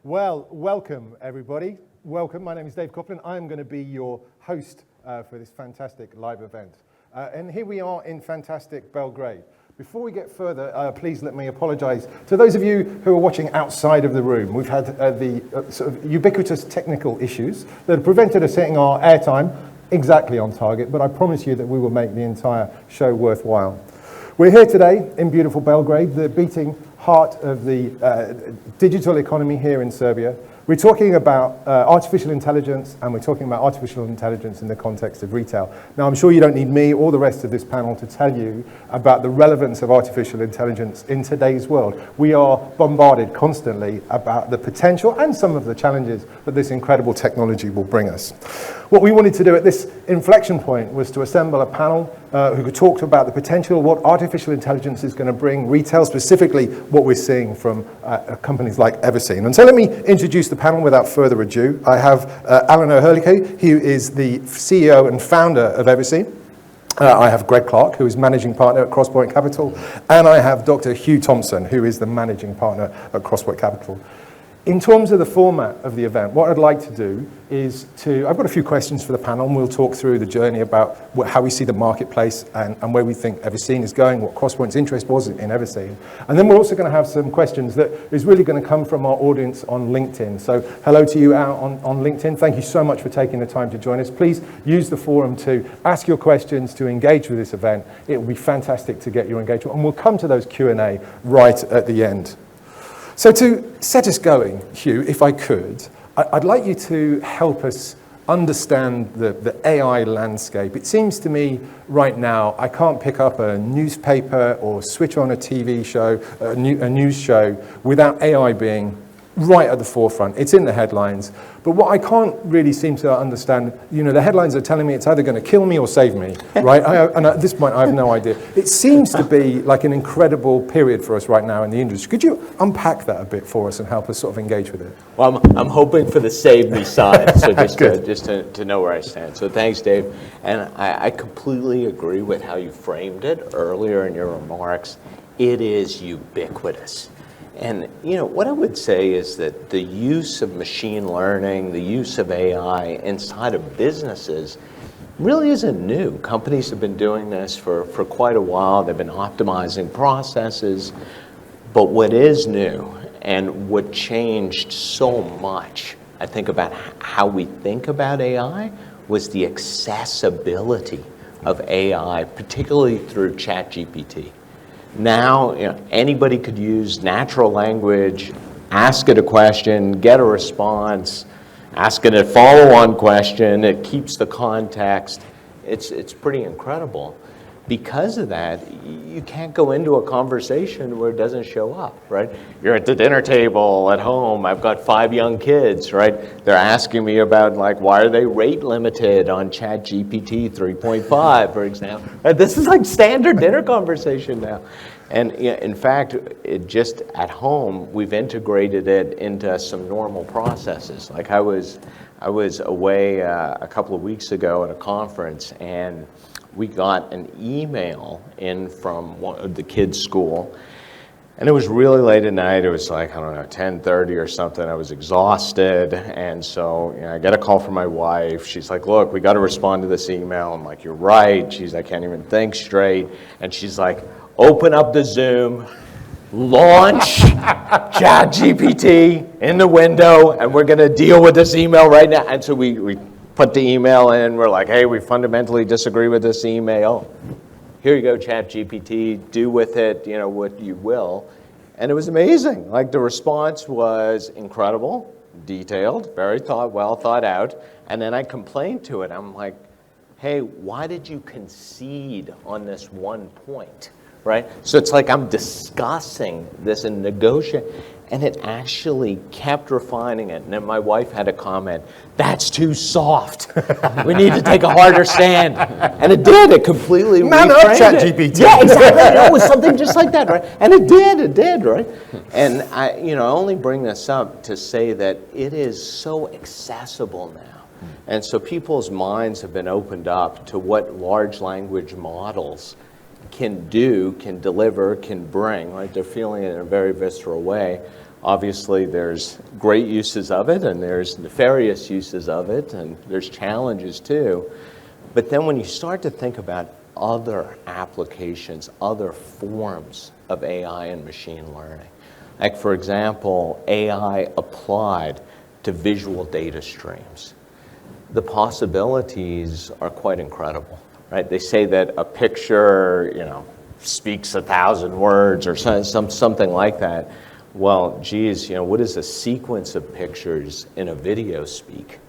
Well, welcome everybody. Welcome, my name is Dave Copeland. I'm going to be your host for this fantastic live event. And here we are in fantastic Belgrade. Before we get further, please let me apologize to those of you who are watching outside of the room. We've had the sort of ubiquitous technical issues that have prevented us hitting our airtime exactly on target, but I promise you that we will make the entire show worthwhile. We're here today in beautiful Belgrade, the beating heart of the digital economy here in Serbia. We're talking about artificial intelligence, and we're talking about artificial intelligence in the context of retail. Now, I'm sure you don't need me or the rest of this panel to tell you about the relevance of artificial intelligence in today's world. We are bombarded constantly about the potential and some of the challenges that this incredible technology will bring us. What we wanted to do at this inflection point was to assemble a panel who could talk about the potential, what artificial intelligence is going to bring retail, specifically what we're seeing from companies like Everseen. And so let me introduce the panel without further ado. I have Alan O'Herlihy, who is the CEO and founder of Everseen. I have Greg Clark, who is managing partner at Crosspoint Capital, and I have Dr. Hugh Thompson, who is the managing partner at Crosspoint Capital. In terms of the format of the event, what I'd like to do is I've got a few questions for the panel, and we'll talk through the journey about how we see the marketplace and where we think Everseen is going, what Crosspoint's interest was in Everseen. And then we're also going to have some questions that is really going to come from our audience on LinkedIn. So hello to you out on LinkedIn. Thank you so much for taking the time to join us. Please use the forum to ask your questions, to engage with this event. It will be fantastic to get your engagement, and we'll come to those Q&A right at the end. So to set us going, Hugh, if I could, I'd like you to help us understand the AI landscape. It seems to me right now I can't pick up a newspaper or switch on a TV show, a news show, without AI being right at the forefront. It's in the headlines. But what I can't really seem to understand, the headlines are telling me it's either going to kill me or save me, right? And at this point, I have no idea. It seems to be like an incredible period for us right now in the industry. Could you unpack that a bit for us and help us sort of engage with it? Well, I'm hoping for the save me side, so just to know where I stand. So thanks, Dave. And I completely agree with how you framed it earlier in your remarks. It is ubiquitous. And what I would say is that the use of machine learning, the use of AI inside of businesses really isn't new. Companies have been doing this for quite a while. They've been optimizing processes. But what is new and what changed so much, I think, about how we think about AI was the accessibility of AI, particularly through ChatGPT. Now, anybody could use natural language, ask it a question, get a response, ask it a follow-on question. It keeps the context. It's pretty incredible. Because of that, you can't go into a conversation where it doesn't show up, right? You're at the dinner table at home. I've got 5 young kids, right? They're asking me about, why are they rate limited on ChatGPT 3.5, for example? This is like standard dinner conversation now. And in fact, just at home, we've integrated it into some normal processes. Like I was away a couple of weeks ago at a conference, and we got an email in from one of the kids' school, and it was really late at night. It was 10:30 or something. I was exhausted, and so I get a call from my wife. She's like, "Look, we got to respond to this email." I'm like, "You're right." I can't even think straight. And she's like, "Open up the Zoom, launch ChatGPT in the window, and we're going to deal with this email right now." And so we put the email in. We're like, "Hey, we fundamentally disagree with this email. Here you go, ChatGPT. Do with it, what you will." And it was amazing. The response was incredible, detailed, very well thought out. And then I complained to it. I'm like, "Hey, why did you concede on this one point?" Right? So it's like I'm discussing this and negotiating. And it actually kept refining it. And then my wife had a comment, "That's too soft. We need to take a harder stand." And it did. It completely Man up, ChatGPT. Yeah, exactly. It was something just like that, right? And it did, right? And I only bring this up to say that it is so accessible now. And so people's minds have been opened up to what large language models can do, can deliver, can bring, right? They're feeling it in a very visceral way. Obviously, there's great uses of it, and there's nefarious uses of it, and there's challenges too. But then when you start to think about other applications, other forms of AI and machine learning, like for example, AI applied to visual data streams, the possibilities are quite incredible, right? They say that a picture, speaks 1,000 words or something like that. Well, geez, what does a sequence of pictures in a video speak?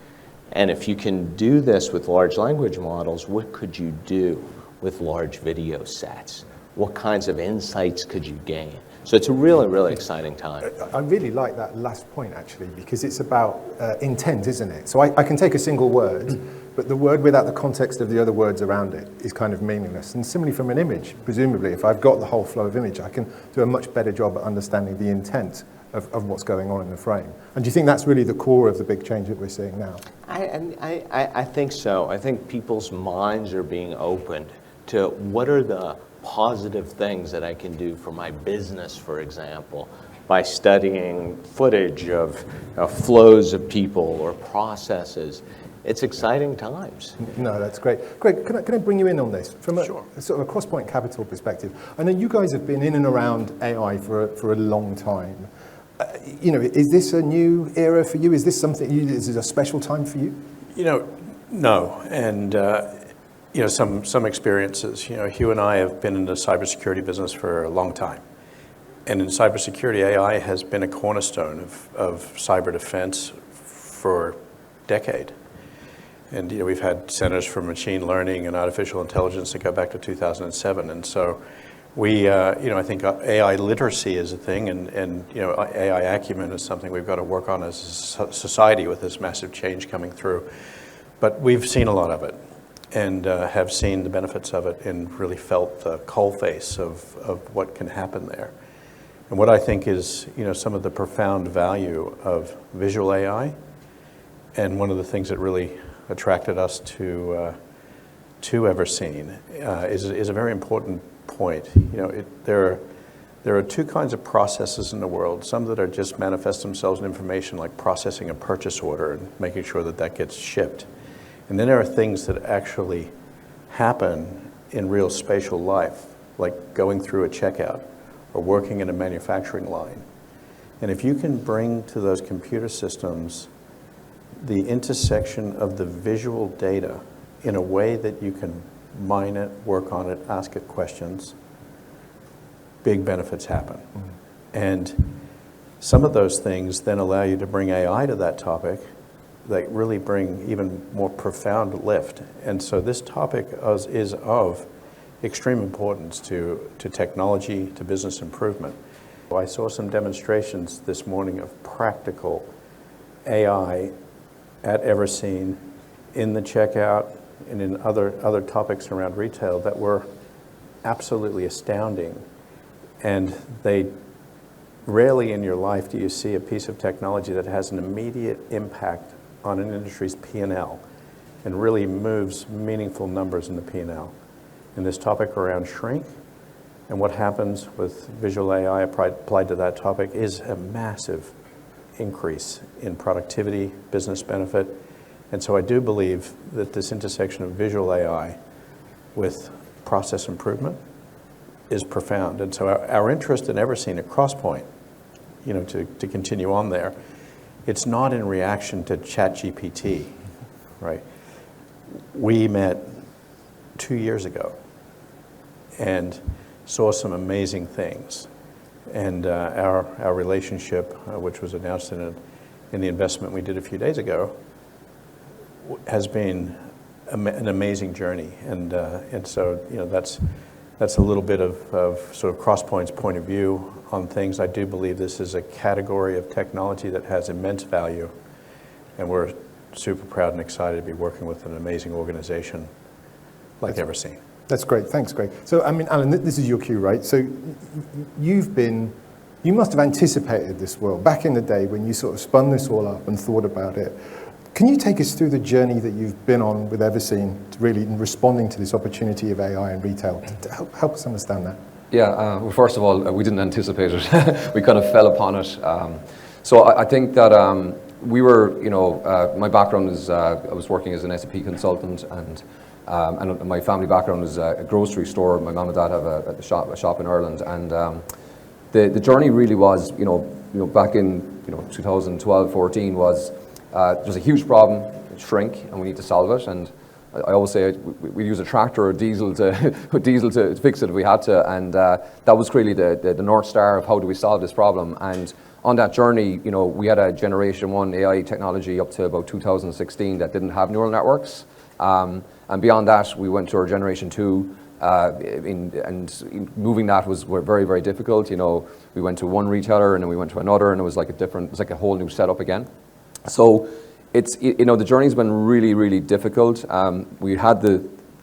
And if you can do this with large language models, what could you do with large video sets? What kinds of insights could you gain? So it's a really, really exciting time. I really like that last point, actually, because it's about intent, isn't it? So I can take a single word, but the word without the context of the other words around it is kind of meaningless. And similarly from an image, presumably, if I've got the whole flow of image, I can do a much better job at understanding the intent of what's going on in the frame. And do you think that's really the core of the big change that we're seeing now? I think so. I think people's minds are being opened to what are the positive things that I can do for my business, for example, by studying footage of flows of people or processes. It's exciting times. No, that's great. Greg, can I bring you in on this? From a Sure. sort of a Crosspoint Capital perspective, I know you guys have been in and around AI for a long time. Is this a new era for you? Is this something, is it a special time for you? No. And, some experiences. Hugh and I have been in the cybersecurity business for a long time. And in cybersecurity, AI has been a cornerstone of cyber defense for a decade. And, we've had centers for machine learning and artificial intelligence that go back to 2007. And so we, I think AI literacy is a thing, and AI acumen is something we've got to work on as a society with this massive change coming through. But we've seen a lot of it, and have seen the benefits of it, and really felt the coalface of what can happen there. And what I think is, some of the profound value of visual AI, and one of the things that really attracted us to Everseen is a very important point. There are two kinds of processes in the world. Some that are just manifest themselves in information, like processing a purchase order and making sure that that gets shipped. And then there are things that actually happen in real spatial life, like going through a checkout or working in a manufacturing line. And if you can bring to those computer systems the intersection of the visual data in a way that you can mine it, work on it, ask it questions, big benefits happen. And some of those things then allow you to bring AI to that topic that really bring even more profound lift. And so this topic is of extreme importance to technology, to business improvement. I saw some demonstrations this morning of practical AI at Everseen in the checkout and in other topics around retail that were absolutely astounding. And rarely in your life do you see a piece of technology that has an immediate impact on an industry's P&L and really moves meaningful numbers in the P&L. And this topic around shrink and what happens with visual AI applied to that topic is a massive increase in productivity, business benefit. And so I do believe that this intersection of visual AI with process improvement is profound. And so our interest in Everseen at Crosspoint, to continue on there, it's not in reaction to ChatGPT, right? We met 2 years ago and saw some amazing things. And our relationship, which was announced in the investment we did a few days ago, has been an amazing journey. And so that's a little bit of sort of Crosspoint's point of view on things. I do believe this is a category of technology that has immense value, and we're super proud and excited to be working with an amazing organization like Everseen. That's great. Thanks, Greg. So, Alan, this is your cue, right? So you must have anticipated this world back in the day when you sort of spun this all up and thought about it. Can you take us through the journey that you've been on with Everseen, really in responding to this opportunity of AI in retail, to help us understand that? Yeah, well, first of all, we didn't anticipate it. We kind of fell upon it. So I think that we were, my background is, I was working as an SAP consultant, and my family background is a grocery store. My mum and dad have a shop in Ireland, and the journey really was, back in 2012, 14 was there's a huge problem, shrink, and we need to solve it. And I always say we use a tractor or diesel to fix it if we had to, and that was really the North Star of how do we solve this problem. And on that journey, we had a generation 1 AI technology up to about 2016 that didn't have neural networks, and beyond that we went to our generation 2, and moving that was very, very difficult. We went to one retailer and then we went to another, and it was like a whole new setup again. So it's, the journey's been really, really difficult. We had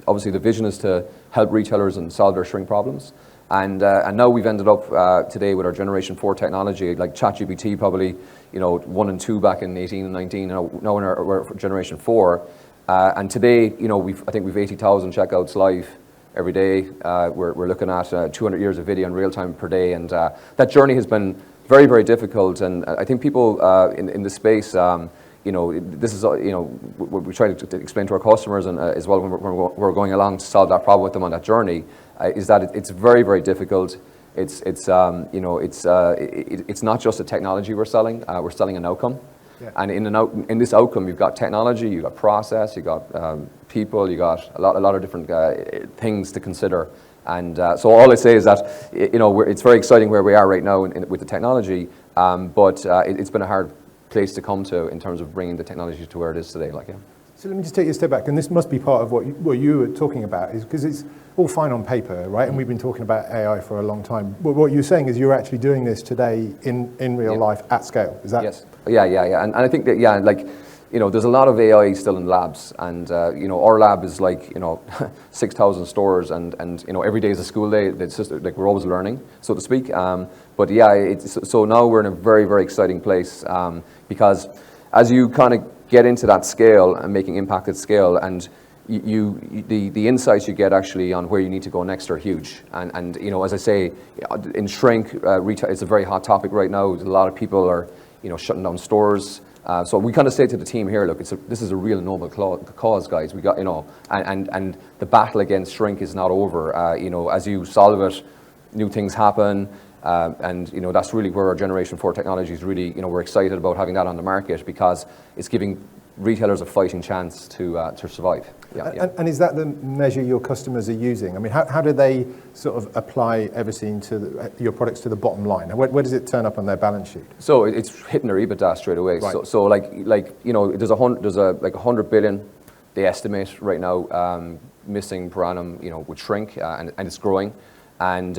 obviously the vision is to help retailers and solve their shrink problems. And now we've ended up today with our Generation 4 technology, like ChatGPT probably, 1 and 2 back in 18 and 19, now we're Generation 4. And today, I think we've 80,000 checkouts live every day. We're looking at 200 years of video in real time per day. And that journey has been very, very difficult. And I think people in the space, this is, we try to explain to our customers and as well when we're going along to solve that problem with them on that journey, is that it's very, very difficult. It's not just a technology we're selling an outcome. Yeah. And in this outcome, you've got technology, you've got process, you've got people, you've got a lot of different things to consider. And so all I say is that it's very exciting where we are right now with the technology, but it's been a hard place to come to in terms of bringing the technology to where it is today. So let me just take you a step back, and this must be part of what you were talking about, is because it's all fine on paper, right? And we've been talking about AI for a long time. But what you're saying is you're actually doing this today in real life at scale. Is that? Yes. Yeah. And I think that, there's a lot of AI still in labs, and our lab is 6,000 stores, and every day is a school day. It's just we're always learning, so to speak. But yeah, so now we're in a very, very exciting place, because as you kind of get into that scale and making impact at scale, and the insights you get actually on where you need to go next are huge. And as I say, in shrink, retail, it's a very hot topic right now. A lot of people are shutting down stores. So we kind of say to the team here, look, this is a real noble cause, guys. We got, and the battle against shrink is not over. As you solve it, new things happen. And that's really where our Generation 4 technology is really, we're excited about having that on the market, because it's giving retailers a fighting chance to survive. Yeah. And is that the measure your customers are using? I mean, how do they sort of apply Everseen to your products to the bottom line? Where does it turn up on their balance sheet? So it's hitting their EBITDA straight away. Right. So there's 100 billion they estimate right now missing per annum, with shrink, and it's growing. And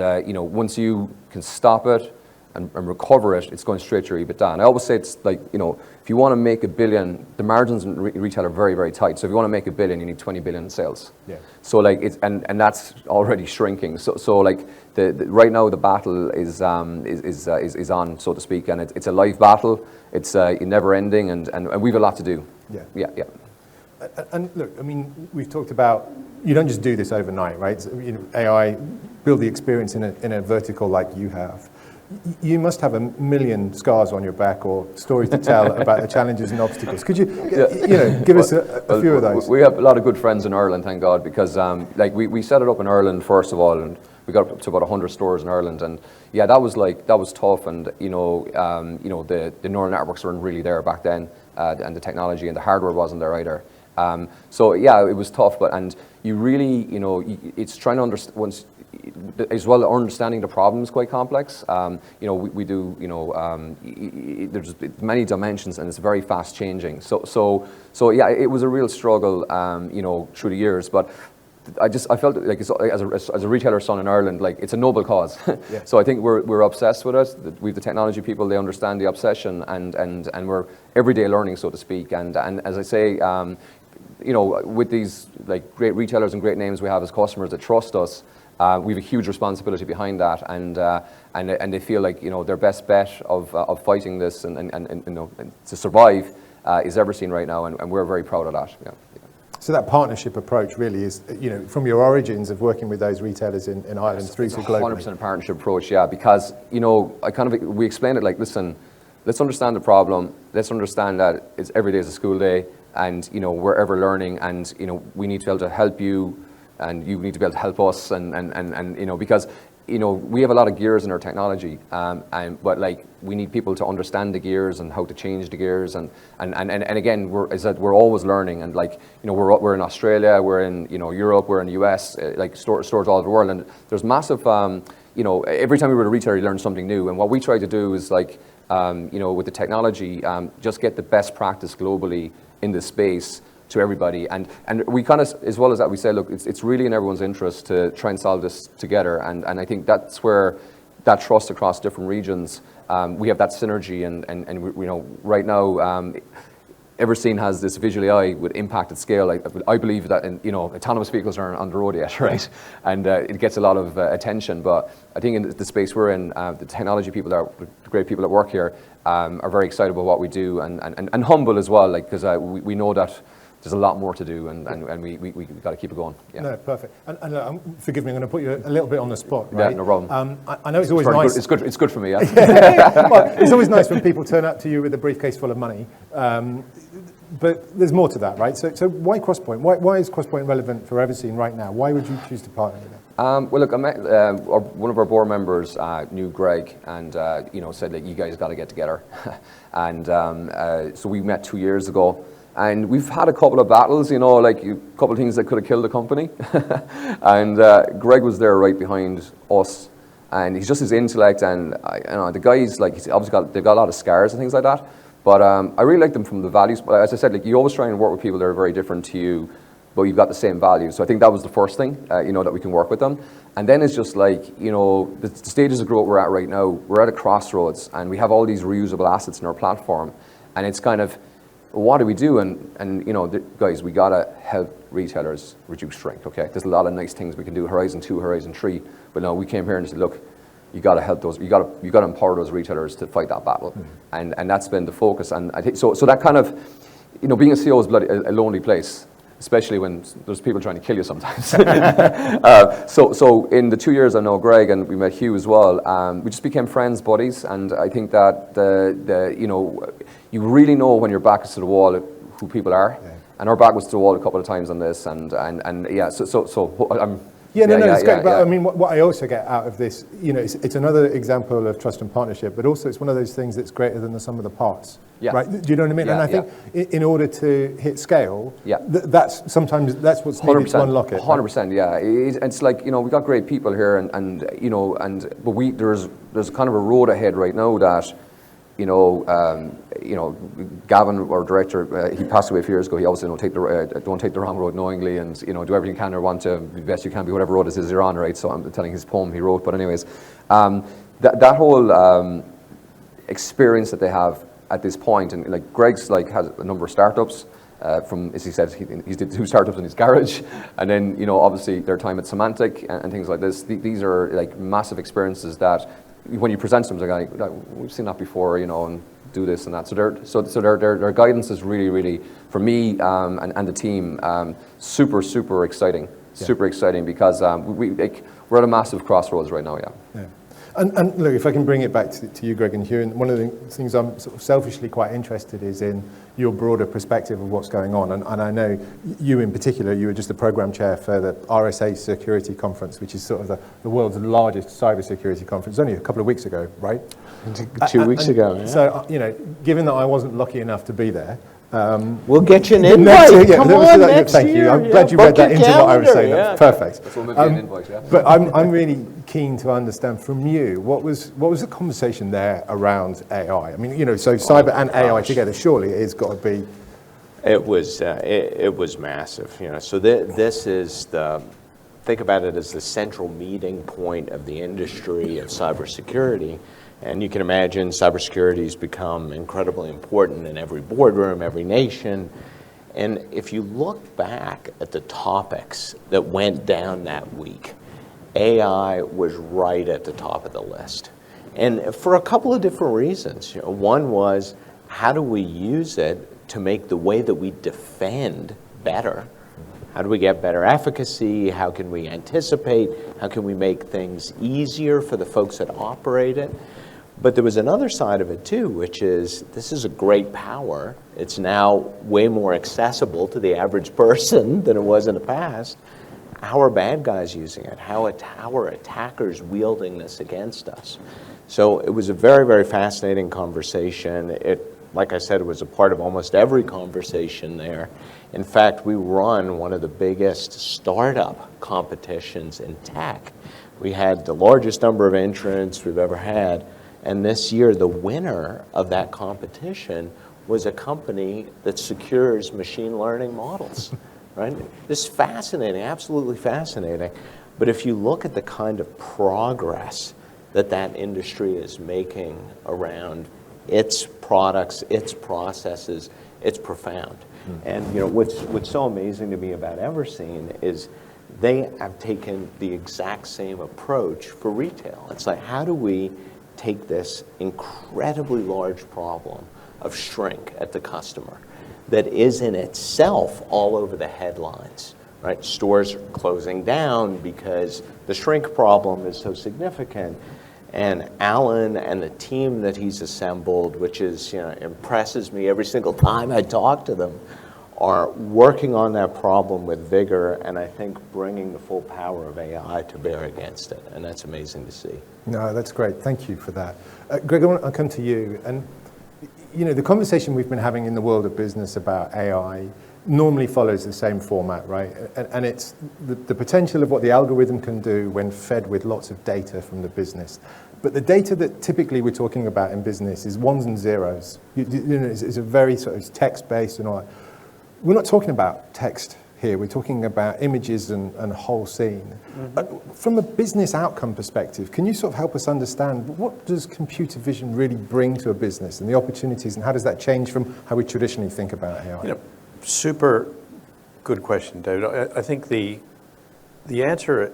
once you can stop it and recover it, it's going straight to your EBITDA. And I always say it's if you want to make $1 billion, the margins in retail are very, very tight. So if you want to make $1 billion, you need 20 billion in sales. Yeah. So and that's already shrinking. So right now the battle is on, so to speak, and it's a live battle. It's never ending, and we've a lot to do. Yeah. And look, I mean, we've talked about, you don't just do this overnight, right? So, AI, build the experience in a vertical like you have. You must have 1 million scars on your back or stories to tell about the challenges and obstacles. Could you, give us a few of those? We have a lot of good friends in Ireland, thank God, because we set it up in Ireland first of all, and we got up to about 100 stores in Ireland, and yeah, that was tough, and the neural networks weren't really there back then, and the technology and the hardware wasn't there either. So yeah, it was tough, and you really, it's trying to understand, as well, understanding the problem is quite complex. We do, there's many dimensions, and it's very fast changing. So yeah, it was a real struggle, through the years, but I felt like as a retailer son in Ireland, it's a noble cause. Yeah. So I think we're obsessed with it. We have the technology people; they understand the obsession, and we're everyday learning, so to speak. And as I say, with these great retailers and great names we have as customers that trust us, we have a huge responsibility behind that, and they feel like their best bet of fighting this and to survive is Everseen right now, and we're very proud of that. Yeah. So that partnership approach really is, from your origins of working with those retailers in Ireland through to globally. 100% partnership approach, yeah, because, we explain it like, listen, let's understand the problem, let's understand that every day is a school day, and, we're ever learning, and, we need to be able to help you, and you need to be able to help us, and because, we have a lot of gears in our technology, but like we need people to understand the gears and how to change the gears, and again, we're always learning, and like we're in Australia, we're in Europe, we're in the US, like stores all over the world, and there's massive every time we were at a retailer, you learn something new, and what we try to do is like with the technology, just get the best practice globally in this space to everybody, and we kind of, as well as that, we say, look, it's really in everyone's interest to try and solve this together, and I think that's where that trust across different regions, we have that synergy, and right now, Everseen has this visual AI with impact at scale. I believe that autonomous vehicles aren't on the road yet, right? And it gets a lot of attention, but I think in the space we're in, the technology people, the great people that work here, are very excited about what we do, and humble as well, like, because we know that there's a lot more to do, and we got to keep it going. Yeah. No, perfect. And forgive me, I'm going to put you a little bit on the spot, right? Yeah, no problem. I know it's always nice. It's good for me. Yeah. Well, it's always nice when people turn up to you with a briefcase full of money, but there's more to that, right? So why Crosspoint? Why is Crosspoint relevant for Everseen right now? Why would you choose to partner with them? Well, look, I met one of our board members, knew Greg, and said that you guys got to get together, and so we met 2 years ago. And we've had a couple of battles, like a couple of things that could have killed the company. And Greg was there right behind us. And he's just his intellect, and the guy's like, they've got a lot of scars and things like that. But I really like them from the values. But as I said, like, you always try and work with people that are very different to you, but you've got the same values. So I think that was the first thing, that we can work with them. And then it's just like, the stages of growth we're at right now, we're at a crossroads, and we have all these reusable assets in our platform. And it's kind of, what do we do? And guys, we gotta help retailers reduce shrink. Okay, there's a lot of nice things we can do, Horizon 2, Horizon 3, but no, we came here and said, look, you gotta help those, you gotta empower those retailers to fight that battle, and that's been the focus. And I think so that kind of, being a CEO is a lonely place, especially when there's people trying to kill you sometimes. So in the 2 years I know Greg, and we met Hugh as well, we just became friends, buddies, and I think that you really know when your back is to the wall who people are, and our back was to the wall a couple of times on this, and yeah, so I'm. Yeah, no, it's great. But I mean, what I also get out of this, it's another example of trust and partnership, but also it's one of those things that's greater than the sum of the parts. Yeah. Right? Do you know what I mean? Yeah, and I think in order to hit scale, that's what's needed to unlock it. 100%, yeah. It's like, we got great people here, but there's kind of a road ahead right now that, Gavin, our director, he passed away a few years ago. He always said, don't take the wrong road knowingly, and do everything you can or want to be the best you can be, whatever road it is you're on, right? So I'm telling his poem he wrote, but anyways, that whole experience that they have at this point, and like Greg's has a number of startups. From, as he said, he did 2 startups in his garage, and then obviously their time at Semantic and things like this. These are like massive experiences that, when you present them, they're like, we've seen that before, and do this and that. So their guidance is really, really, for me and the team, super exciting. Super exciting, because we're at a massive crossroads right now. Yeah. And look, if I can bring it back to you, Greg and Hugh, and one of the things I'm sort of selfishly quite interested is in your broader perspective of what's going on. And I know you in particular, you were just the program chair for the RSA Security Conference, which is sort of the world's largest cybersecurity conference, only a couple of weeks ago, right? 2 weeks ago, yeah. So, given that I wasn't lucky enough to be there, we'll get you an invite. Come on, next thank you. year. I'm glad you read that into what I was saying. That's perfect. That's what maybe an invite, yeah. But I'm really keen to understand from you what was the conversation there around AI. I mean, so cyber and AI together. Surely it's got to be. It was massive. So this is think about it as the central meeting point of the industry of cybersecurity. And you can imagine cybersecurity has become incredibly important in every boardroom, every nation. And if you look back at the topics that went down that week, AI was right at the top of the list. And for a couple of different reasons. One was, how do we use it to make the way that we defend better? How do we get better efficacy? How can we anticipate? How can we make things easier for the folks that operate it? But there was another side of it too, which is this is a great power. It's now way more accessible to the average person than it was in the past. How are bad guys using it? How are attackers wielding this against us? So it was a very, very fascinating conversation. Like I said, it was a part of almost every conversation there. In fact, we run one of the biggest startup competitions in tech. We had the largest number of entrants we've ever had. And this year, the winner of that competition was a company that secures machine learning models, right? This is fascinating, absolutely fascinating. But if you look at the kind of progress that that industry is making around its products, its processes, it's profound. And what's so amazing to me about Everseen is they have taken the exact same approach for retail. It's like, how do we take this incredibly large problem of shrink at the customer that is in itself all over the headlines, right? Stores are closing down because the shrink problem is so significant. And Alan and the team that he's assembled, which is, impresses me every single time I talk to them, are working on that problem with vigor, and I think bringing the full power of AI to bear against it, and that's amazing to see. No, that's great. Thank you for that. Greg, I'll come to you. And, the conversation we've been having in the world of business about AI normally follows the same format, right? And it's the potential of what the algorithm can do when fed with lots of data from the business. But the data that typically we're talking about in business is ones and zeros. It's a very sort of text-based and all that. We're not talking about text here. We're talking about images and whole scene. Mm-hmm. From a business outcome perspective, can you sort of help us understand what does computer vision really bring to a business and the opportunities, and how does that change from how we traditionally think about AI? Super good question, David. I think the answer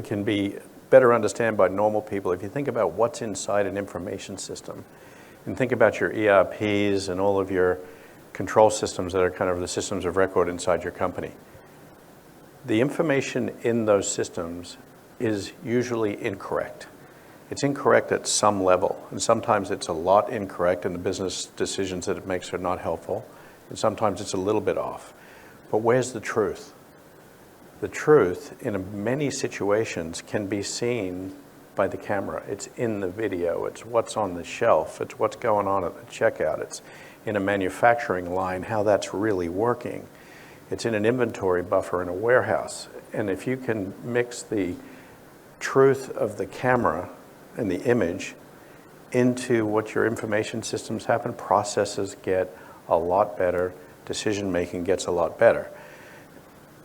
can be better understood by normal people if you think about what's inside an information system and think about your ERPs and all of your control systems that are kind of the systems of record inside your company. The information in those systems is usually incorrect. It's incorrect at some level, and sometimes it's a lot incorrect, and the business decisions that it makes are not helpful, and sometimes it's a little bit off. But where's the truth? The truth, in many situations, can be seen by the camera. It's in the video. It's what's on the shelf. It's what's going on at the checkout. It's in a manufacturing line, how that's really working. It's in an inventory buffer in a warehouse. And if you can mix the truth of the camera and the image into what your information systems happen, processes get a lot better, decision-making gets a lot better.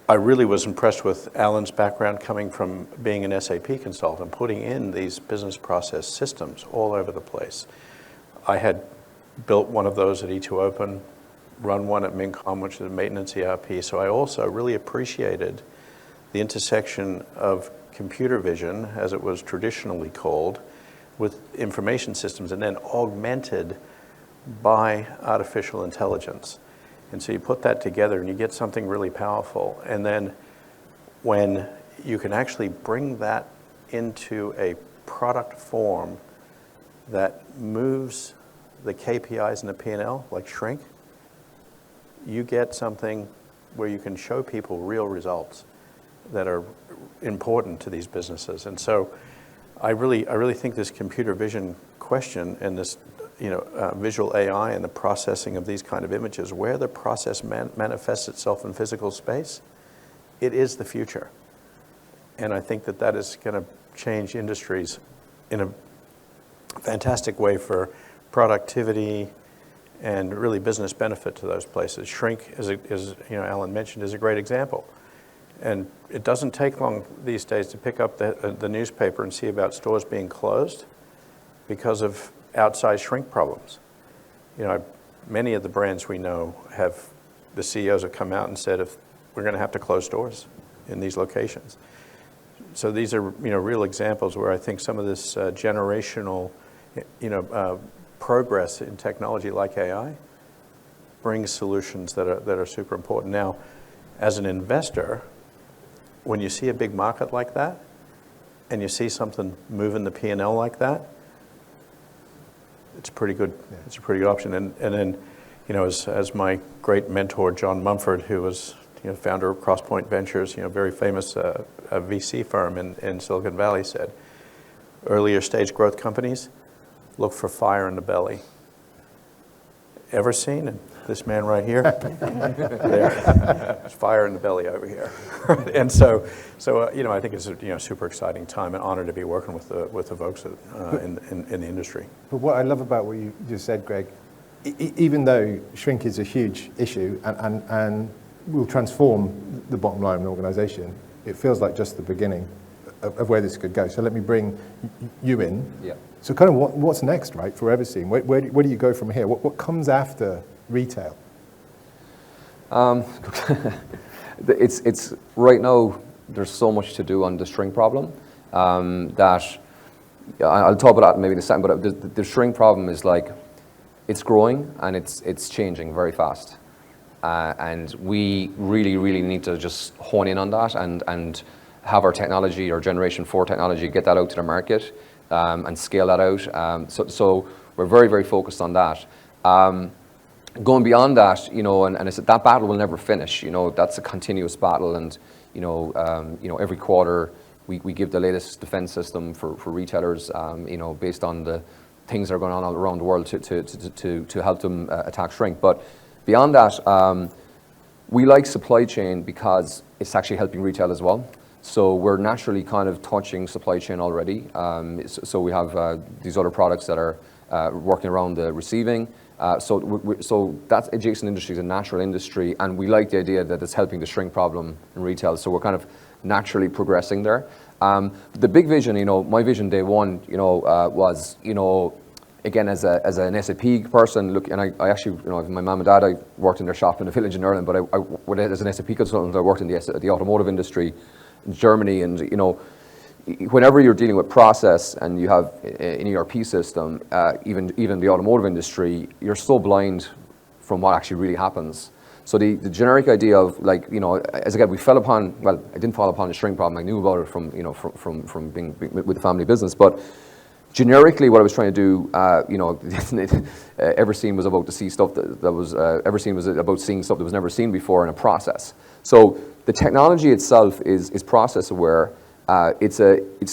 I really was impressed with Alan's background coming from being an SAP consultant, putting in these business process systems all over the place. I had built one of those at E2Open, run one at Mincom, which is a maintenance ERP. So I also really appreciated the intersection of computer vision, as it was traditionally called, with information systems, and then augmented by artificial intelligence. And so you put that together and you get something really powerful. And then when you can actually bring that into a product form that moves the KPIs and the P&L, like shrink, you get something where you can show people real results that are important to these businesses. And so I really think this computer vision question and this visual AI and the processing of these kind of images, where the process manifests itself in physical space, it is the future. And I think that is going to change industries in a fantastic way for productivity and really business benefit to those places. Shrink, as Alan mentioned, is a great example. And it doesn't take long these days to pick up the newspaper and see about stores being closed because of outsized shrink problems. Many of the brands we know the CEOs have come out and said, if we're going to have to close stores in these locations. So these are real examples where I think some of this generational progress in technology like AI brings solutions that are super important. Now, as an investor, when you see a big market like that, and you see something moving the P&L like that, it's pretty good. Yeah. It's a pretty good option. And then, as my great mentor John Mumford, who was founder of Crosspoint Ventures, very famous a VC firm in Silicon Valley, said, earlier stage growth companies look for fire in the belly. Everseen, and this man right here, there's fire in the belly over here. And so I think it's a super exciting time and honor to be working with the folks in the industry. But what I love about what you just said, Greg, even though shrink is a huge issue and will transform the bottom line of an organization, it feels like just the beginning of where this could go. So let me bring you in. Yeah. So kind of what's next, right, for Everseen? Where do you go from here? What comes after retail? It's right now, there's so much to do on the shrink problem that I'll talk about that maybe in a second, but the shrink problem is like, it's growing and it's changing very fast. And we really need to just hone in on that and have our technology, our Generation 4 technology, get that out to the market and scale that out. So we're very focused on that. Going beyond that, and I said that battle will never finish. That's a continuous battle, and every quarter we give the latest defense system for retailers, based on the things that are going on all around the world to help them attack shrink. But beyond that, we like supply chain because it's actually helping retail as well. So we're naturally kind of touching supply chain already. So we have these other products that are working around the receiving. So that adjacent industry is a natural industry, and we like the idea that it's helping the shrink problem in retail. So we're kind of naturally progressing there. The big vision, my vision day one, was, again, as an SAP person, look, and I actually, my mom and dad, I worked in their shop in a village in Ireland, but as an SAP consultant, I worked in the automotive industry in Germany, and whenever you're dealing with process and you have an ERP system, even the automotive industry, you're so blind from what actually really happens. So the generic idea of as again, we fell upon, well, I didn't fall upon the shrink problem. I knew about it from being with the family business, but generically, what I was trying to do, Everseen was about to see stuff Everseen was about seeing stuff that was never seen before in a process. So the technology itself is process aware. It's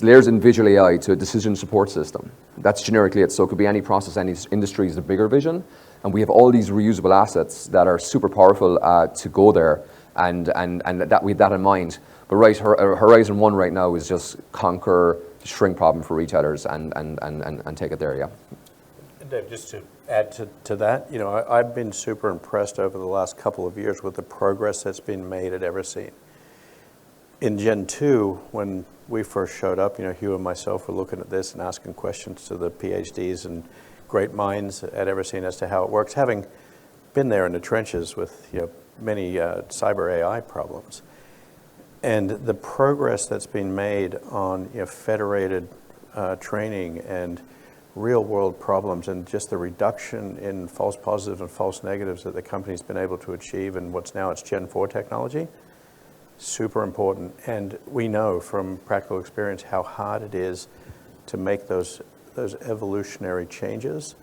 layers in visual AI to a decision support system. That's generically it. So it could be any process, any industry is the bigger vision. And we have all these reusable assets that are super powerful to go there, and that with that in mind. But Horizon 1 right now is just conquer the shrink problem for retailers and take it there, yeah. Dave, just to add to that, I've been super impressed over the last couple of years with the progress that's been made at Everseen. In Gen 2, when we first showed up, Hugh and myself were looking at this and asking questions to the PhDs and great minds at Everseen as to how it works, having been there in the trenches with many cyber AI problems. And the progress that's been made on federated training and real-world problems, and just the reduction in false positives and false negatives that the company's been able to achieve in what's now its Gen 4 technology, super important. And we know from practical experience how hard it is to make those evolutionary changes.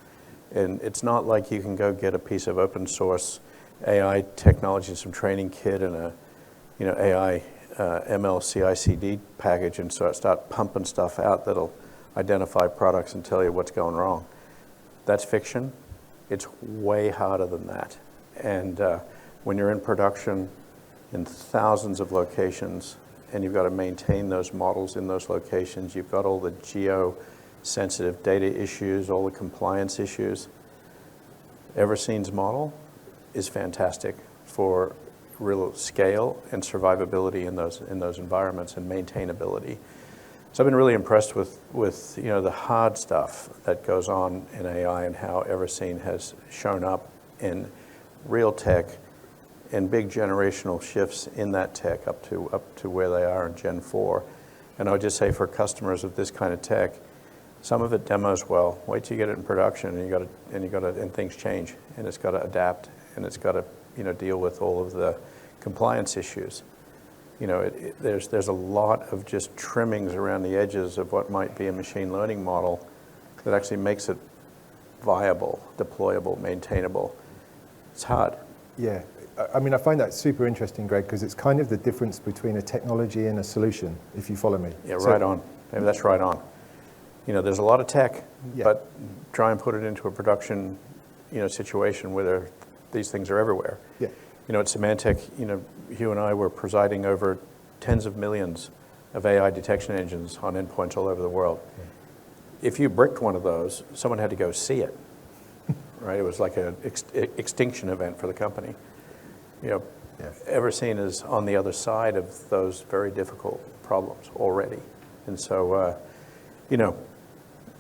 And it's not like you can go get a piece of open source AI technology, some training kit, and a AI ML CI/CD package, and start pumping stuff out that'll identify products and tell you what's going wrong. That's fiction. It's way harder than that. And when you're in production in thousands of locations, and you've got to maintain those models in those locations, you've got all the geo-sensitive data issues, all the compliance issues. Everseen's model is fantastic for real scale and survivability in those environments and maintainability. So I've been really impressed with the hard stuff that goes on in AI and how Everseen has shown up in real tech and big generational shifts in that tech up to where they are in Gen 4. And I would just say for customers of this kind of tech, some of it demos well. Wait till you get it in production, and things change, and it's got to adapt, and it's got to deal with all of the compliance issues. You know, there's a lot of just trimmings around the edges of what might be a machine learning model that actually makes it viable, deployable, maintainable. It's hard. Yeah, I mean, I find that super interesting, Greg, because it's kind of the difference between a technology and a solution, if you follow me. Yeah, right on. Maybe that's right on. You know, there's a lot of tech, but try and put it into a production, you know, situation where these things are everywhere. Yeah. You know, at Symantec, you know, Hugh and I were presiding over tens of millions of AI detection engines on endpoints all over the world. Yeah. If you bricked one of those, someone had to go see it, right? It was like an extinction event for the company. You know, Everseen is on the other side of those very difficult problems already. And so, you know,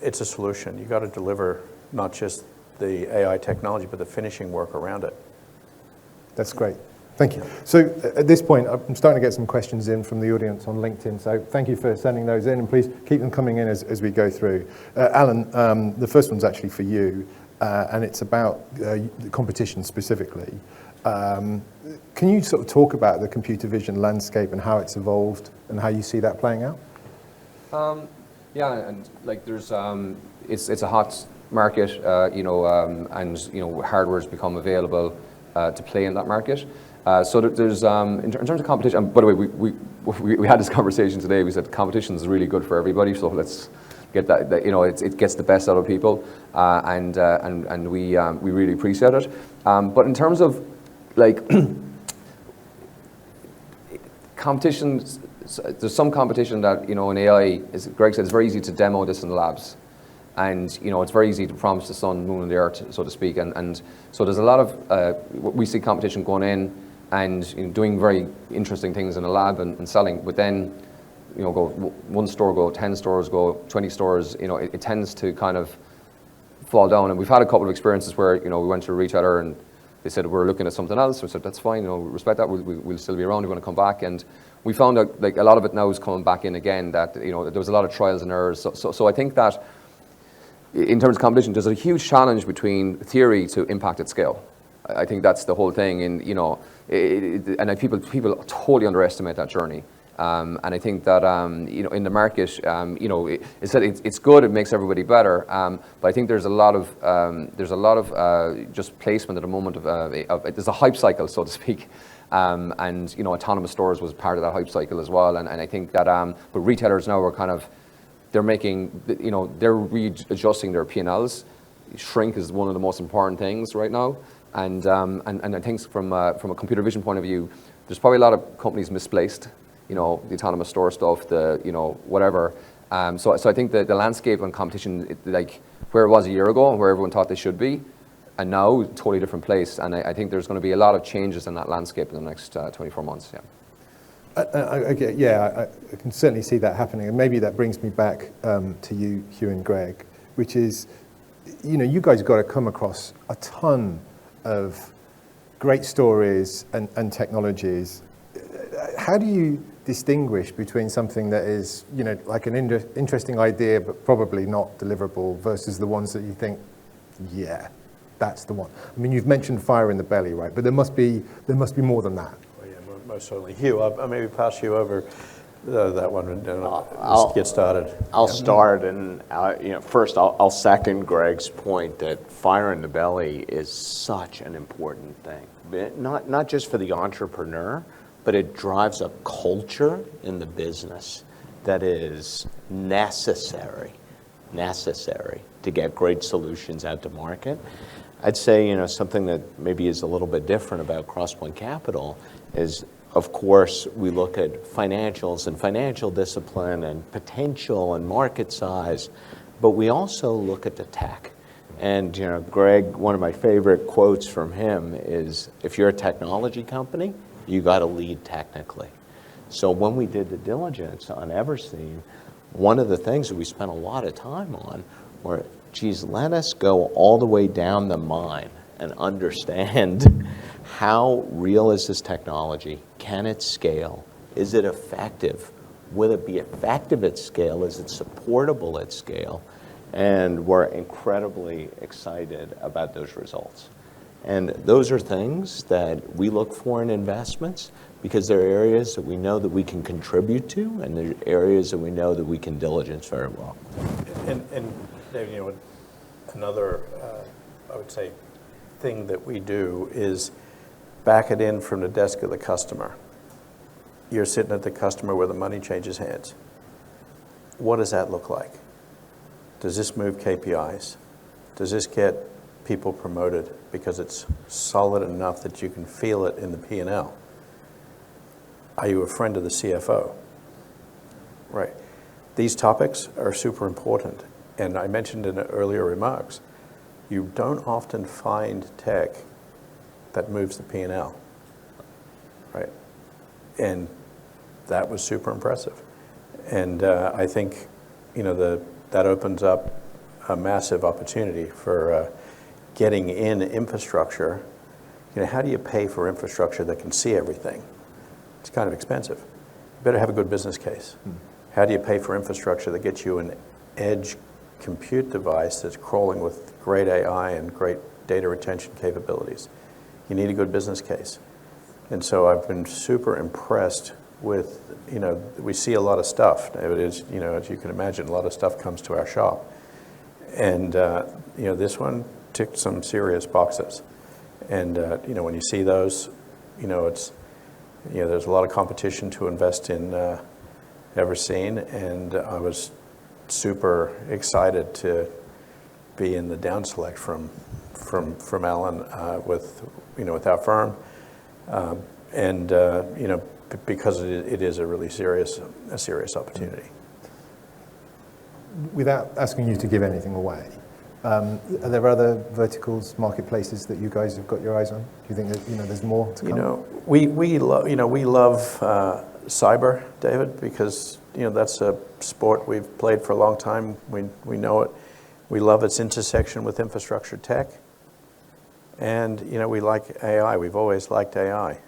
it's a solution. You got to deliver not just the AI technology, but the finishing work around it. That's great. Thank you. So at this point, I'm starting to get some questions in from the audience on LinkedIn. So thank you for sending those in, and please keep them coming in as we go through. Alan, the first one's actually for you, and it's about competition specifically. Can you sort of talk about the computer vision landscape and how it's evolved and how you see that playing out? Yeah, and like there's, it's a hot market, you know, and you know, hardware's become available to play in that market. So there's, in terms of competition, and by the way, we had this conversation today. We said competition is really good for everybody, so let's get that, you know, it gets the best out of people, and we really appreciate it. But in terms of like competition, there's some competition that, you know, in AI, as Greg said, it's very easy to demo this in the labs. And, you know, it's very easy to promise the sun, moon, and the earth, so to speak. And so there's a lot of, we see competition going in and, you know, doing very interesting things in a lab and selling. But then, you know, go one store, go 10 stores, go 20 stores, you know, it tends to kind of fall down. And we've had a couple of experiences where, you know, we went to a retailer and they said, we're looking at something else. We said, that's fine, you know, we respect that. We'll still be around. We're going to come back. And we found out, like, a lot of it now is coming back in again, that, you know, there was a lot of trials and errors. So I think that in terms of competition, there's a huge challenge between theory to impact at scale. I think that's the whole thing. And, you know, and people totally underestimate that journey. And I think that, you know, in the market, you know, it's good, it makes everybody better. But I think there's a lot of just placement at the moment of there's a hype cycle, so to speak. And, you know, autonomous stores was part of that hype cycle as well. And I think that, but retailers now are kind of, they're making, you know, they're readjusting their P&Ls. Shrink is one of the most important things right now. And I think from a computer vision point of view, there's probably a lot of companies misplaced, you know, the autonomous store stuff, the, you know, whatever. So I think the landscape and competition, like where it was a year ago and where everyone thought they should be, and now totally different place. And I think there's going to be a lot of changes in that landscape in the next 24 months. Yeah. I can certainly see that happening, and maybe that brings me back to you, Hugh and Greg, which is, you know, you guys got to come across a ton of great stories and technologies. How do you distinguish between something that is, you know, like an interesting idea but probably not deliverable versus the ones that you think, yeah, that's the one? I mean, you've mentioned fire in the belly, right? But there must be more than that. Most certainly. Hugh, I'll maybe pass you over that one and just get started. I'll start, and you know, first I'll second Greg's point that fire in the belly is such an important thing. Not just for the entrepreneur, but it drives a culture in the business that is necessary to get great solutions out to market. I'd say, you know, something that maybe is a little bit different about Crosspoint Capital is, of course, we look at financials and financial discipline and potential and market size, but we also look at the tech. And, you know, Greg, one of my favorite quotes from him is, if you're a technology company, you got to lead technically. So when we did the diligence on Everseen, one of the things that we spent a lot of time on were, geez, let us go all the way down the mine and understand how real is this technology? Can it scale? Is it effective? Will it be effective at scale? Is it supportable at scale? And we're incredibly excited about those results. And those are things that we look for in investments because they're areas that we know that we can contribute to, and they're areas that we know that we can diligence very well. And Dave, you know, another, I would say, thing that we do is back it in from the desk of the customer. You're sitting at the customer where the money changes hands. What does that look like? Does this move KPIs? Does this get people promoted because it's solid enough that you can feel it in the P&L? Are you a friend of the CFO? Right. These topics are super important. And I mentioned in earlier remarks, you don't often find tech that moves the P&L, right? And that was super impressive. And I think, you know, that opens up a massive opportunity for getting in infrastructure. You know, how do you pay for infrastructure that can see everything? It's kind of expensive. You better have a good business case. How do you pay for infrastructure that gets you an edge compute device that's crawling with great AI and great data retention capabilities? You need a good business case. And so I've been super impressed with, you know, we see a lot of stuff. It is, you know, as you can imagine, a lot of stuff comes to our shop. And, you know, this one ticked some serious boxes. And, you know, when you see those, you know, it's, you know, there's a lot of competition to invest in Everseen, and I was super excited to be in the down select from Alan with, you know, with our firm, and you know, because it is a really serious opportunity. Without asking you to give anything away, are there other verticals, marketplaces that you guys have got your eyes on? Do you think that, you know, there's more to come? You know, we love cyber, David, because, you know, that's a sport we've played for a long time. We know it. We love its intersection with infrastructure tech. And, you know, we like AI. We've always liked AI.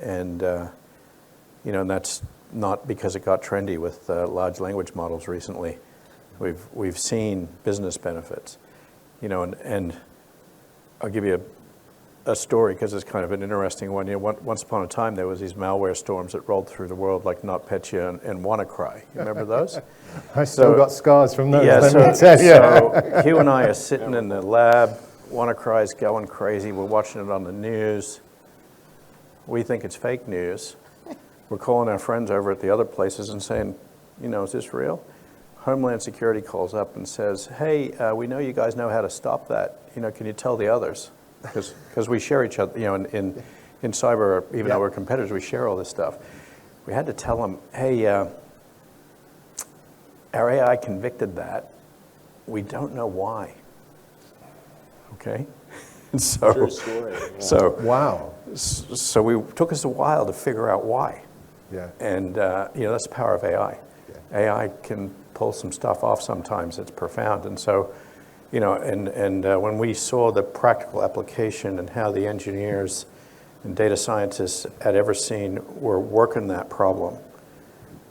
And, you know, and that's not because it got trendy with large language models recently. We've seen business benefits, you know, and I'll give you a story because it's kind of an interesting one. You know, once upon a time, there was these malware storms that rolled through the world like NotPetya and WannaCry. You remember those? I still got scars from those. Yeah, let me tell you. so Hugh and I are sitting in the lab. WannaCry's going crazy. We're watching it on the news. We think it's fake news. We're calling our friends over at the other places and saying, you know, is this real? Homeland Security calls up and says, hey, we know you guys know how to stop that. You know, can you tell the others? Because we share each other, you know, in cyber, even though we're competitors, we share all this stuff. We had to tell them, hey, our AI convicted that. We don't know why. Okay? So, True story. Yeah. So, Wow. So it took us a while to figure out why. Yeah. And, you know, that's the power of AI. Yeah. AI can pull some stuff off sometimes. It's profound. And so, you know, and when we saw the practical application and how the engineers and data scientists at Everseen were working that problem,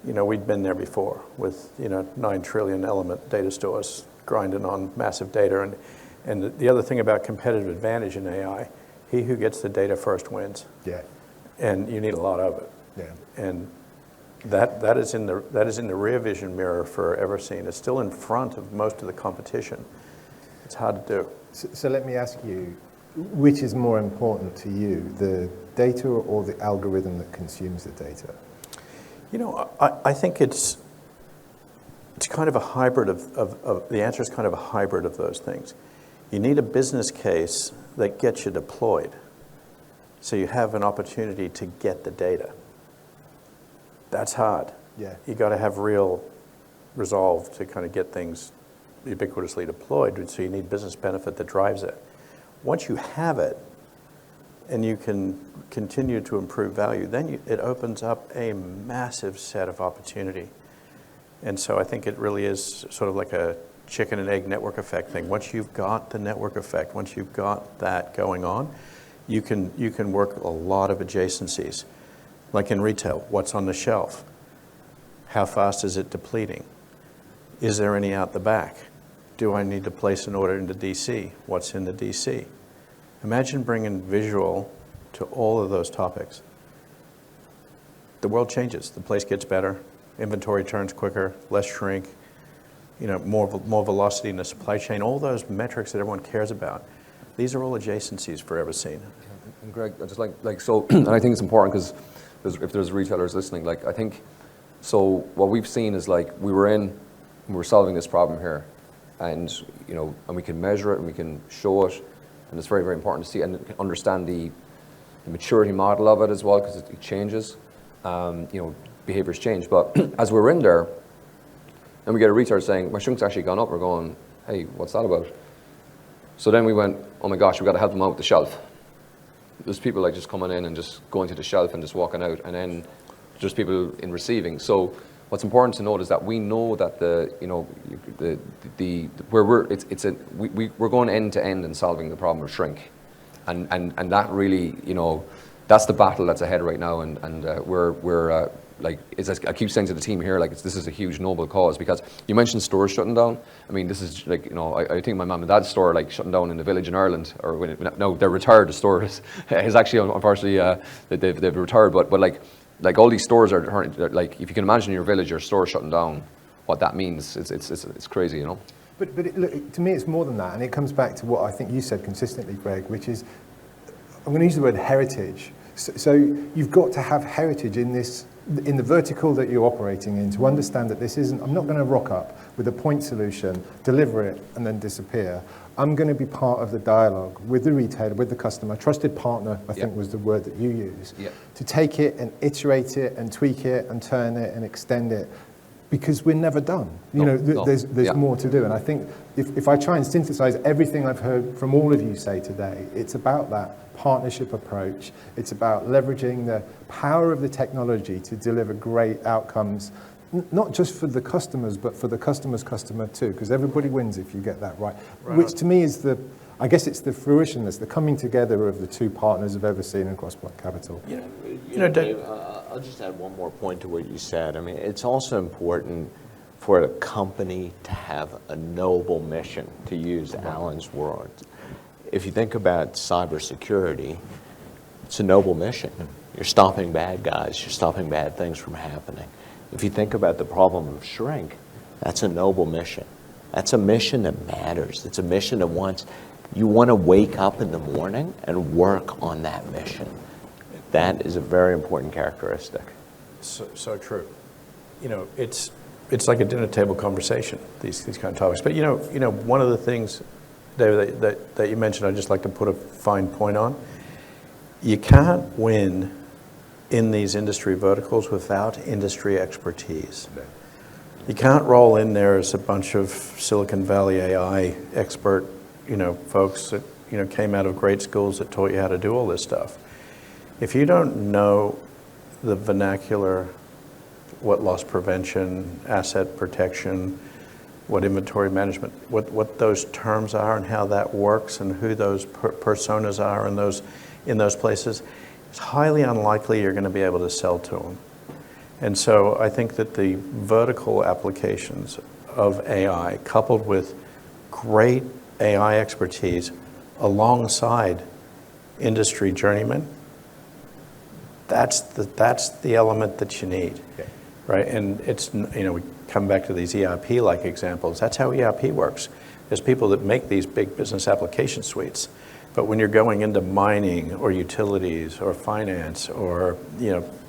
you know, we'd been there before with, you know, 9 trillion element data stores grinding on massive data. And the other thing about competitive advantage in AI, he who gets the data first wins. Yeah. And you need a lot of it. Yeah. And that is in the rear vision mirror for Everseen. It's still in front of most of the competition. It's hard to do. So let me ask you, which is more important to you, the data or the algorithm that consumes the data? You know, I think it's kind of a hybrid of the answer is kind of a hybrid of those things. You need a business case that gets you deployed, so you have an opportunity to get the data. That's hard. Yeah. You got to have real resolve to kind of get things ubiquitously deployed, so you need business benefit that drives it. Once you have it, and you can continue to improve value, then it opens up a massive set of opportunity. And so I think it really is sort of like a chicken and egg network effect thing. Once you've got the network effect, once you've got that going on, you can work a lot of adjacencies. Like in retail, what's on the shelf? How fast is it depleting? Is there any out the back? Do I need to place an order into DC? What's in the DC? Imagine bringing visual to all of those topics. The world changes. The place gets better. Inventory turns quicker, less shrink, more velocity in the supply chain. All those metrics that everyone cares about. These are all adjacencies for Everseen. And Greg, I just like so, and I think it's important because if there's retailers listening, I think, so what we've seen is we were solving this problem here, and and we can measure it and we can show it, and it's very, very important to see and understand the maturity model of it as well, because it changes. Behaviors change. But as we're in there, and we get a retailer saying, my shrink's actually gone up, we're going, hey, what's that about? So then we went, oh my gosh, we've got to help them out with the shelf. There's people just coming in and just going to the shelf and just walking out, and then there's people in receiving. So what's important to note is that we know that we're going end to end in solving the problem of shrink, and that really, that's the battle that's ahead right now, and we're as I keep saying to the team here, this is a huge noble cause, because you mentioned stores shutting down. I mean, this is I think my mum and dad's store shutting down in the village in Ireland, or no, they're retired. The store is actually unfortunately they've retired, but all these stores are if you can imagine your village, your store shutting down, what that means, it's crazy, But look, to me, it's more than that, and it comes back to what I think you said consistently, Greg, which is, I'm going to use the word heritage. So you've got to have heritage in the vertical that you're operating in, to understand that this isn't, I'm not going to rock up with a point solution, deliver it, and then disappear. I'm going to be part of the dialogue with the retailer, with the customer. Trusted partner, I think, was the word that you used. To take it and iterate it and tweak it and turn it and extend it, because we're never done. There's more to do. And I think if I try and synthesize everything I've heard from all of you say today, it's about that partnership approach. It's about leveraging the power of the technology to deliver great outcomes, not just for the customers, but for the customer's customer too, because everybody wins if you get that right. Which to me is I guess it's the fruition, it's the coming together of the two partners of Everseen and Crosspoint Capital. Dave, I'll just add one more point to what you said. I mean, it's also important for a company to have a noble mission, to use Alan's words. If you think about cybersecurity, it's a noble mission. You're stopping bad guys, you're stopping bad things from happening. If you think about the problem of shrink, that's a noble mission. That's a mission that matters. It's a mission that you want to wake up in the morning and work on that mission. That is a very important characteristic. So true. It's like a dinner table conversation, these kind of topics. But one of the things, David, that you mentioned, I'd just like to put a fine point on. You can't win in these industry verticals without industry expertise. You can't roll in there as a bunch of Silicon Valley AI expert, folks that, came out of great schools that taught you how to do all this stuff. If you don't know the vernacular, what loss prevention, asset protection, what inventory management, what those terms are and how that works and who those personas are in those places, it's highly unlikely you're going to be able to sell to them. And so I think that the vertical applications of AI, coupled with great AI expertise alongside industry journeymen, that's the element that you need, right? And it's, we come back to these ERP-like examples. That's how ERP works. There's people that make these big business application suites, but when you're going into mining or utilities or finance or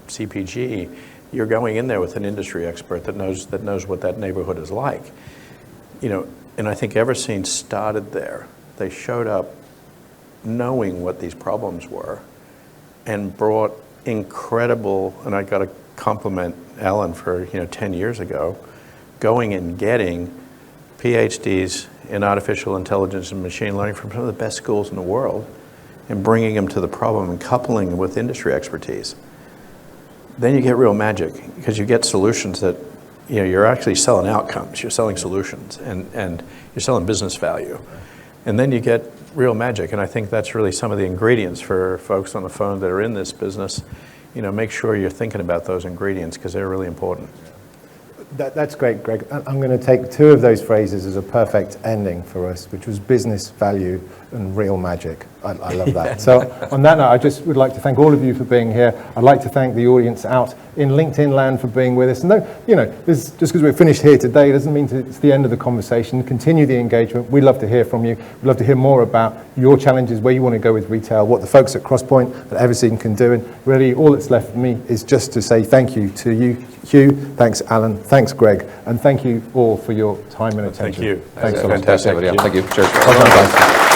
CPG, you're going in there with an industry expert that knows what that neighborhood is like. And I think Everseen started there. They showed up knowing what these problems were and brought incredible, and I got to compliment Alan for 10 years ago, going and getting PhDs in artificial intelligence and machine learning from some of the best schools in the world and bringing them to the problem and coupling them with industry expertise. Then you get real magic, because you get solutions that you're actually selling outcomes, you're selling solutions, and you're selling business value. And then you get real magic, and I think that's really some of the ingredients for folks on the phone that are in this business. Make sure you're thinking about those ingredients, because they're really important. That's great, Greg. I'm going to take two of those phrases as a perfect ending for us, which was business value and real magic. I love that. So on that note, I just would like to thank all of you for being here. I'd like to thank the audience out in LinkedIn land for being with us. No, just because we're finished here today doesn't mean it's the end of the conversation. Continue the engagement. We'd love to hear from you. We'd love to hear more about your challenges, where you want to go with retail, what the folks at Crosspoint and Everseen can do. And really, all that's left for me is just to say thank you to you, Hugh. Thanks, Alan. Thanks, Greg. And thank you all for your time and attention. Thank you. Thanks so much. Fantastic. Thank you. Cheers. Well done, guys.